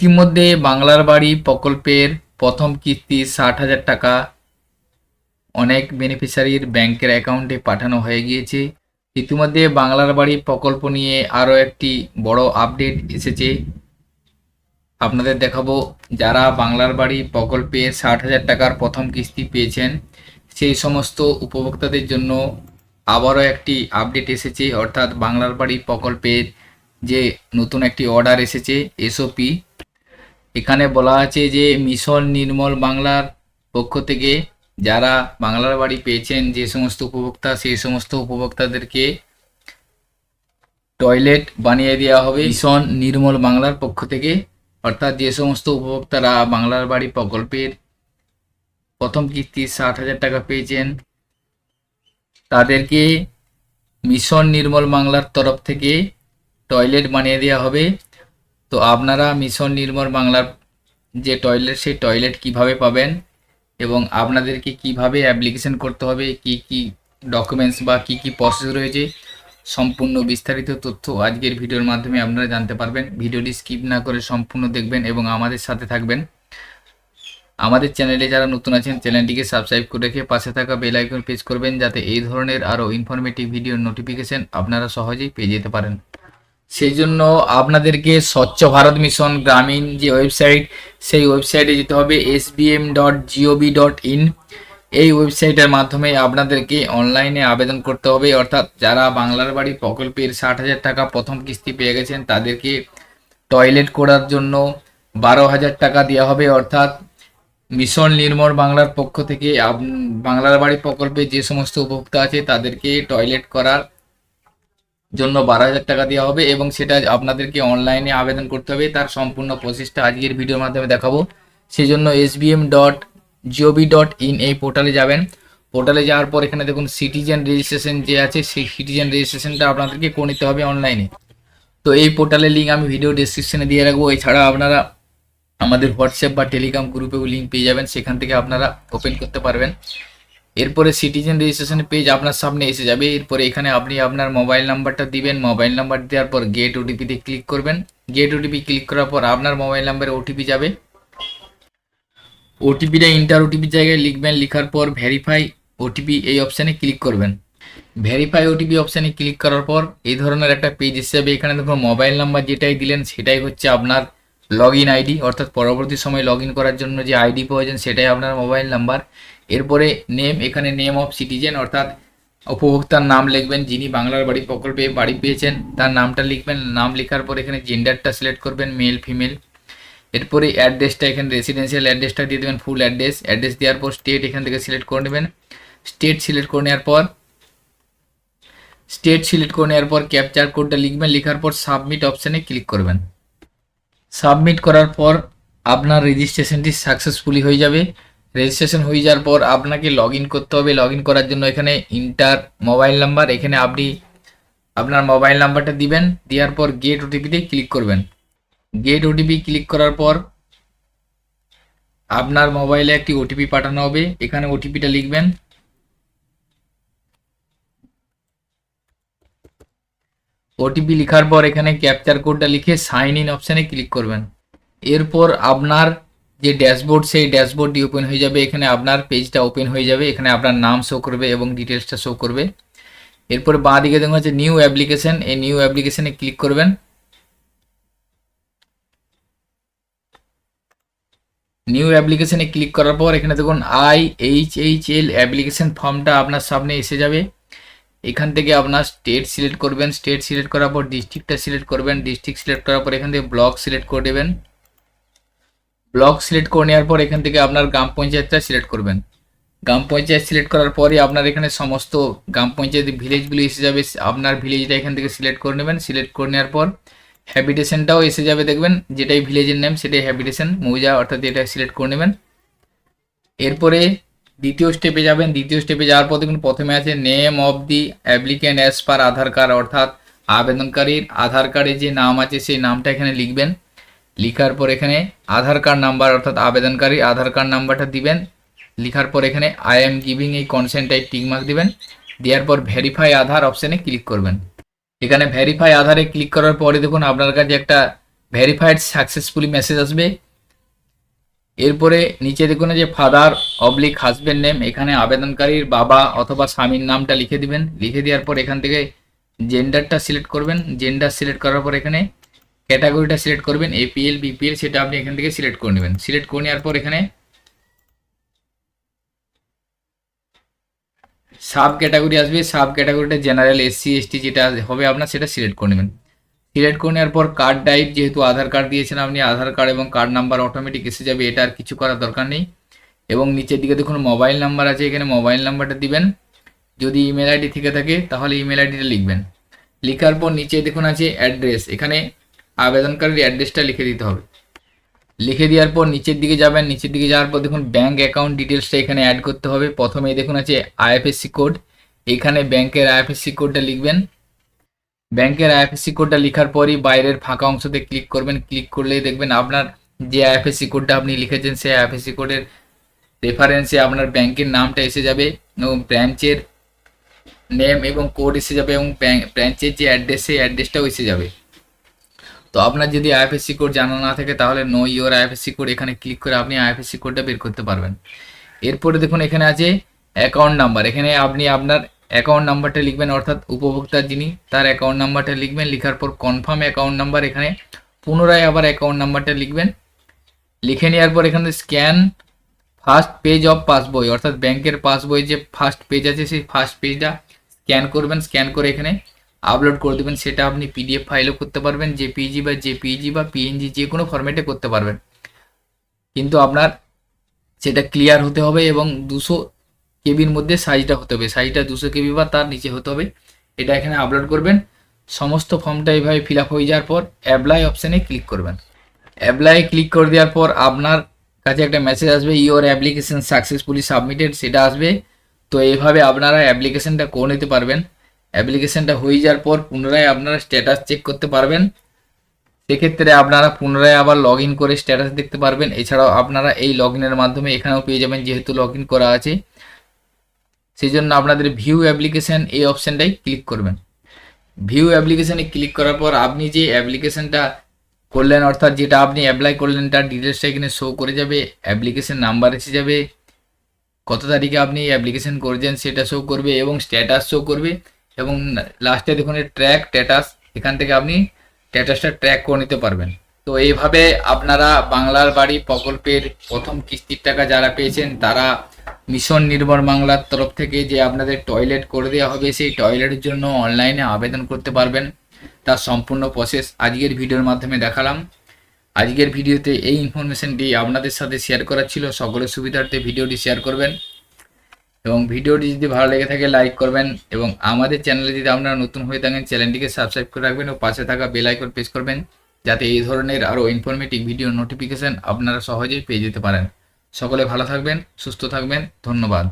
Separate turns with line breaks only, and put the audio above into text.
ইতিমধ্যে বাংলার বাড়ি প্রকল্পের প্রথম কিস্তি 60,000 টাকা অনেক বেনিফিশিয়ারির ব্যাংকের অ্যাকাউন্টে পাঠানো হয়ে গিয়েছে। ইতিমধ্যে বাংলার বাড়ি প্রকল্প নিয়ে আরও একটি বড় আপডেট এসেছে, আপনাদের দেখাবো। যারা বাংলার বাড়ি প্রকল্পে 60,000 টাকার প্রথম কিস্তি পেয়েছেন সেই সমস্ত উপভোক্তাদের জন্য আবারও একটি আপডেট এসেছে, অর্থাৎ বাংলার বাড়ি প্রকল্পের যে নতুন একটি অর্ডার এসেছে এসওপি। এখানে বলা আছে যে মিশন নির্মল বাংলার পক্ষ থেকে যারা বাংলার বাড়ি পেয়েছেন যে সমস্ত উপভোক্তা, সেই সমস্ত উপভোক্তাদেরকে টয়লেট বানিয়ে দেওয়া হবে মিশন নির্মল বাংলার পক্ষ থেকে। অর্থাৎ যে সমস্ত উপভোক্তারা বাংলার বাড়ি প্রকল্পের প্রথম কিস্তি 60,000 টাকা পেয়েছেন তাদেরকে মিশন নির্মল বাংলার তরফ থেকে টয়লেট বানিয়ে দেওয়া হবে। তো আপনারা মিশন নির্মল বাংলার যে টয়লেট, সেই টয়লেট কিভাবে পাবেন এবং আপনাদেরকে কিভাবে অ্যাপ্লিকেশন করতে হবে, কি কি ডকুমেন্টস বা কি কি প্রসেস রয়েছে, সম্পূর্ণ বিস্তারিত তথ্য আজকের ভিডিওর মাধ্যমে আপনারা জানতে পারবেন। ভিডিওটি স্কিপ না করে সম্পূর্ণ দেখবেন এবং আমাদের সাথে থাকবেন। আমাদের চ্যানেলে যারা নতুন আছেন চ্যানেলটিকে সাবস্ক্রাইব করে রেখে পাশে থাকা বেল আইকন প্রেস করবেন, যাতে এই ধরনের আরও ইনফরমেটিভ ভিডিওর নোটিফিকেশন আপনারা সহজেই পেয়ে যেতে পারেন। সেই জন্য আপনাদেরকে স্বচ্ছ ভারত মিশন গ্রামীণ যে ওয়েবসাইট, সেই ওয়েবসাইটে যেতে হবে sbm.gov.in। এই ওয়েবসাইটের মাধ্যমে আপনাদেরকে অনলাইনে আবেদন করতে হবে। অর্থাৎ যারা বাংলার বাড়ি প্রকল্পের 60,000 টাকা প্রথম কিস্তি পেয়ে গেছেন তাদেরকে টয়লেট করার জন্য 12,000 টাকা দেওয়া হবে। অর্থাৎ মিশন নির্মল বাংলার পক্ষ থেকে বাংলার বাড়ি প্রকল্পে যে সমস্ত উপভোক্তা আছে তাদেরকে টয়লেট করার জন্য 12,000 টাকা দেওয়া হবে এবং সেটা আপনাদেরকে অনলাইনে আবেদন করতে হবে। তার সম্পূর্ণ প্রসেসটা আজকের ভিডিওর মাধ্যমে দেখাবো। সেই জন্য sbm.gov.in এই পোর্টালে যাবেন। পোর্টালে যাওয়ার পর এখানে দেখুন সিটিজেন রেজিস্ট্রেশন যে আছে, সেই সিটিজেন রেজিস্ট্রেশনটা আপনাদেরকে করে নিতে হবে অনলাইনে। তো এই পোর্টালের লিঙ্ক আমি ভিডিও ডেসক্রিপশনে দিয়ে রাখবো। এছাড়া আপনারা আমাদের হোয়াটসঅ্যাপ বা টেলিগ্রাম গ্রুপেও লিঙ্ক পেয়ে যাবেন, সেখান থেকে আপনারা ওপেন করতে পারবেন। এরপরে সিটিজেন রেজিস্ট্রেশন পেজ আপনার সামনে এসে যাবে। এরপরে এখানে আপনি আপনার মোবাইল নাম্বারটা দিবেন। মোবাইল নাম্বার দেওয়ার পর গেট ওটিপিতে ক্লিক করবেন। গেট ওটিপি ক্লিক করার পর আপনার মোবাইল নাম্বারে ওটিপি যাবে। ওটিপিটা ইন্টার ওটিপির জায়গায় লিখবেন। লিখার পর ভেরিফাই ওটিপি এই অপশানে ক্লিক করবেন। ভেরিফাই ওটিপি অপশানে ক্লিক করার পর এই ধরনের একটা পেজ এসে যাবে। এখানে দেখুন মোবাইল নাম্বার যেটাই দিলেন সেটাই হচ্ছে আপনার লগ ইন আইডি, অর্থাৎ পরবর্তী সময় লগ ইন করার জন্য যে আইডি প্রয়োজন সেটাই আপনার মোবাইল নাম্বার। এরপরে নেম, এখানে নেম অফ সিটিজেন অর্থাৎ উপভোক্তার নাম লিখবেন, যিনি বাংলার বাড়ি প্রকল্পে বাড়ি পেয়েছেন তার নামটা লিখবেন। নাম লেখার পর এখানে জেন্ডারটা সিলেক্ট করবেন, মেল ফিমেল। এরপরে অ্যাড্রেসটা এখানে রেসিডেন্সিয়াল অ্যাড্রেসটা দিয়ে দেবেন, ফুল অ্যাড্রেস। অ্যাড্রেস দেওয়ার পর স্টেট এখান থেকে সিলেক্ট করে নেবেন। স্টেট সিলেক্ট করে নেওয়ার পর ক্যাপচার কোডটা লিখবেন। লেখার পর সাবমিট অপশানে ক্লিক করবেন। সাবমিট করার পর আপনার রেজিস্ট্রেশনটি সাকসেসফুলি হয়ে যাবে। রেজিস্ট্রেশন হয়ে যাওয়ার পর আপনাকে লগ ইন করতে হবে। লগ ইন করার জন্য এখানে ইন্টার মোবাইল নাম্বার, এখানে আপনি আপনার মোবাইল নাম্বারটা দিবেন। দেওয়ার পর গেট ওটিপিতে ক্লিক করবেন। গেট ওটিপি ক্লিক করার পর আপনার মোবাইলে একটি ওটিপি পাঠানো হবে। এখানে ওটিপিটা লিখবেন। ওটিপি লেখার পর এখানে ক্যাপচার কোডটা লিখে সাইন ইন অপশানে ক্লিক করবেন। এরপর আপনার যে ড্যাশবোর্ড, সেই ড্যাশবোর্ডটি ওপেন হয়ে যাবে। এখানে আপনার পেজটা ওপেন হয়ে যাবে। এখানে আপনার নাম শো করবে এবং ডিটেলসটা শো করবে। এরপর বাঁ দিকে দেখুন হচ্ছে নিউ অ্যাপ্লিকেশন, এই নিউ অ্যাপ্লিকেশনে ক্লিক করবেন। নিউ অ্যাপ্লিকেশনে ক্লিক করার পর এখানে দেখুন IHHL অ্যাপ্লিকেশন ফর্মটা আপনার সামনে এসে যাবে। এখান থেকে আপনার স্টেট সিলেক্ট করবেন। স্টেট সিলেক্ট করার পর ডিস্ট্রিক্টটা সিলেক্ট করবেন। ডিস্ট্রিক্ট সিলেক্ট করার পর এখান থেকে ব্লক সিলেক্ট করে দেবেন। ব্লক সিলেক্ট করে নেওয়ার পর এখান থেকে আপনার গ্রাম পঞ্চায়েতটা সিলেক্ট করবেন। গ্রাম পঞ্চায়েত সিলেক্ট করার পরে আপনার এখানে সমস্ত গ্রাম পঞ্চায়েত ভিলেজগুলি এসে যাবে। আপনার ভিলেজটা এখান থেকে সিলেক্ট করে নেবেন। সিলেক্ট করে নেওয়ার পর হ্যাবিটেশনটাও এসে যাবে, দেখবেন যেটাই ভিলেজের নেম সেটাই হ্যাবিটেশন মৌজা, অর্থাৎ এটা সিলেক্ট করে নেবেন। এরপরে দ্বিতীয় স্টেপে যাবেন। দ্বিতীয় স্টেপে যাওয়ার পর দেখুন প্রথমে আছে name of the applicant as per Aadhaar card, অর্থাৎ আবেদনকারীর আধার কার্ডে যে নাম আছে সেই নামটা এখানে লিখবেন। লিখার পর এখানে আধার কার্ড নাম্বার, অর্থাৎ আবেদনকারী আধার কার্ড নাম্বারটা দিবেন। লিখার পর এখানে আই এম গিভিং এই কনসেন্টটাই টিকমার্ক দিবেন। দেওয়ার পর ভেরিফাই আধার অপশানে ক্লিক করবেন। এখানে ভেরিফাই আধারে ক্লিক করার পরে দেখুন আপনার কাছে একটা ভেরিফাইড সাকসেসফুলি মেসেজ আসবে। এরপরে নিচে দেখুন যে ফাদার অবলিক হাজবেন্ড নেম, এখানে আবেদনকারীর বাবা অথবা স্বামীর নামটা লিখে দিবেন। লিখে দেওয়ার পর এখান থেকে জেন্ডারটা সিলেক্ট করবেন। জেন্ডার সিলেক্ট করার পর এখানে ক্যাটাগরিটা সিলেক্ট করবেন, এপিএল বিপিএল সেটা আপনি এখান থেকে সিলেক্ট করে নেবেন। সিলেক্ট করে নেওয়ার পর এখানে সাব ক্যাটাগরি আসবে, সাব ক্যাটাগরিটা জেনারেল এসসি এসটি যেটা হবে আপনার সেটা সিলেক্ট করে নেবেন। সিলেক্ট করে নেওয়ার পর কার্ড টাইপ, যেহেতু আধার কার্ড দিয়েছেন আপনি, আধার কার্ড এবং কার্ড নাম্বার অটোমেটিক এসে যাবে, এটা আর কিছু করার দরকার নেই। এবং নিচের দিকে দেখুন মোবাইল নাম্বার আছে, এখানে মোবাইল নাম্বারটা দিবেন। যদি ইমেল আইডি থেকে থাকে তাহলে ইমেল আইডিটা লিখবেন। লেখার পর নিচে দেখুন আছে অ্যাড্রেস, এখানে আবেদনকারীর অ্যাড্রেসটা লিখে দিতে হবে। লিখে দেওয়ার পর নিচের দিকে যাবেন, নিচের দিকে যাওয়ার পর দেখুন ব্যাঙ্ক অ্যাকাউন্ট ডিটেলসটা এখানে অ্যাড করতে হবে। প্রথমেই দেখুন আছে আইএফএসসি কোড, এখানে ব্যাংকের আইএফএসসি কোডটা লিখবেন। ব্যাংকের আইএফএসসি কোডটা লেখার পরই বাইরের ফাঁকা অংশতে ক্লিক করবেন। ক্লিক করলেই দেখবেন আপনার যে আইএফএসসি কোডটা আপনি লিখেছেন সেই আইএফএসসি কোডের রেফারেন্সে আপনার ব্যাংকের নামটা এসে যাবে এবং ব্রাঞ্চের নেম এবং কোড এসে যাবে এবং ব্রাঞ্চের যে অ্যাড্রেস সেই অ্যাড্রেসটাও এসে যাবে। তো আপনার যদি আইএফএসসি কোড জানা না থাকে তাহলে নো ইওর আইএফএসসি কোড এখানে ক্লিক করে আপনি আইএফএসসি কোডটা বের করতে পারবেন। এরপরে দেখুন এখানে আছে অ্যাকাউন্ট নাম্বার, এখানে আপনি আপনার অ্যাকাউন্ট নাম্বারটা লিখবেন, অর্থাৎ উপভোক্তা যিনি তার অ্যাকাউন্ট নাম্বারটা লিখবেন। লেখার পর কনফার্ম অ্যাকাউন্ট নাম্বার, এখানে পুনরায় আবার অ্যাকাউন্ট নাম্বারটা লিখবেন। লিখে নেওয়ার পর এখানে স্ক্যান ফার্স্ট পেজ অফ পাসবই, অর্থাৎ ব্যাংকের পাসবই যে ফার্স্ট পেজ আছে সেই ফার্স্ট পেজটা স্ক্যান করবেন। স্ক্যান করে এখানে আপলোড করে দেবেন। সেটা আপনি পিডিএফ ফাইলও করতে পারবেন, জেপিইজি বা পিএনজি যে কোনো ফরম্যাটে করতে পারবেন, কিন্তু আপনার সেটা ক্লিয়ার হতে হবে এবং 200 কেবির মধ্যে সাইজটা হতে হবে, সাইজটা 200 কেবি বা তার নিচে হতে হবে। এটা এখানে আপলোড করবেন। সমস্ত ফর্মটা এইভাবে ফিল আপ হয়ে যাওয়ার পর অ্যাপ্লাই অপশানে ক্লিক করবেন। অ্যাপ্লাই ক্লিক করে দেওয়ার পর আপনার কাছে একটা মেসেজ আসবে, ইওর অ্যাপ্লিকেশন সাকসেসফুলি সাবমিটেড, সেটা আসবে। তো এইভাবে আপনারা অ্যাপ্লিকেশনটা করে নিতে পারবেন। অ্যাপ্লিকেশনটা হয়ে যাওয়ার পর পুনরায় আপনারা স্ট্যাটাস চেক করতে পারবেন। সেক্ষেত্রে আপনারা পুনরায় আবার লগ ইন করে স্ট্যাটাস দেখতে পারবেন। এছাড়াও আপনারা এই লগ ইনের মাধ্যমে এখানেও পেয়ে যাবেন, যেহেতু লগ ইন করা আছে সেই জন্য আপনাদের ভিউ অ্যাপ্লিকেশন এই অপশানটাই ক্লিক করবেন। ভিউ অ্যাপ্লিকেশানে ক্লিক করার পর আপনি যে অ্যাপ্লিকেশনটা করলেন, অর্থাৎ যেটা আপনি অ্যাপ্লাই করলেন তার ডিটেলসটা এখানে শো করে যাবে। অ্যাপ্লিকেশন নাম্বার এসে যাবে, কত তারিখে আপনি অ্যাপ্লিকেশন করেছেন সেটা শো করবে এবং স্ট্যাটাস শো করবে। এবং লাস্টে দেখুন ট্র্যাক স্ট্যাটাস, এখান থেকে আপনি স্ট্যাটাসটা ট্র্যাক করে নিতে পারবেন। তো এইভাবে আপনারা বাংলার বাড়ি প্রকল্পের প্রথম কিস্তির টাকা যারা পেয়েছেন তারা মিশন নির্ভর বাংলার তরফ থেকে যে আপনাদের টয়লেট করে দেওয়া হবে সেই টয়লেটের জন্য অনলাইনে আবেদন করতে পারবেন। তার সম্পূর্ণ প্রসেস আজকের ভিডিওর মাধ্যমে দেখালাম। আজকের ভিডিওতে এই ইনফরমেশনটি আপনাদের সাথে শেয়ার করা ছিল। সকলের সুবিধার্থে ভিডিওটি শেয়ার করবেন এবং ভিডিওটি যদি ভালো লেগে থাকে লাইক করবেন এবং আমাদের চ্যানেলে যদি আপনারা নতুন হয়ে থাকেন চ্যানেলটিকে সাবস্ক্রাইব করে রাখবেন ও পাশে থাকা বেল আইকন প্রেস করবেন, যাতে এই ধরনের আরও ইনফরমেটিভ ভিডিও নোটিফিকেশন আপনারা সহজেই পেয়ে যেতে পারেন। সকলে ভালো থাকবেন, সুস্থ থাকবেন, ধন্যবাদ।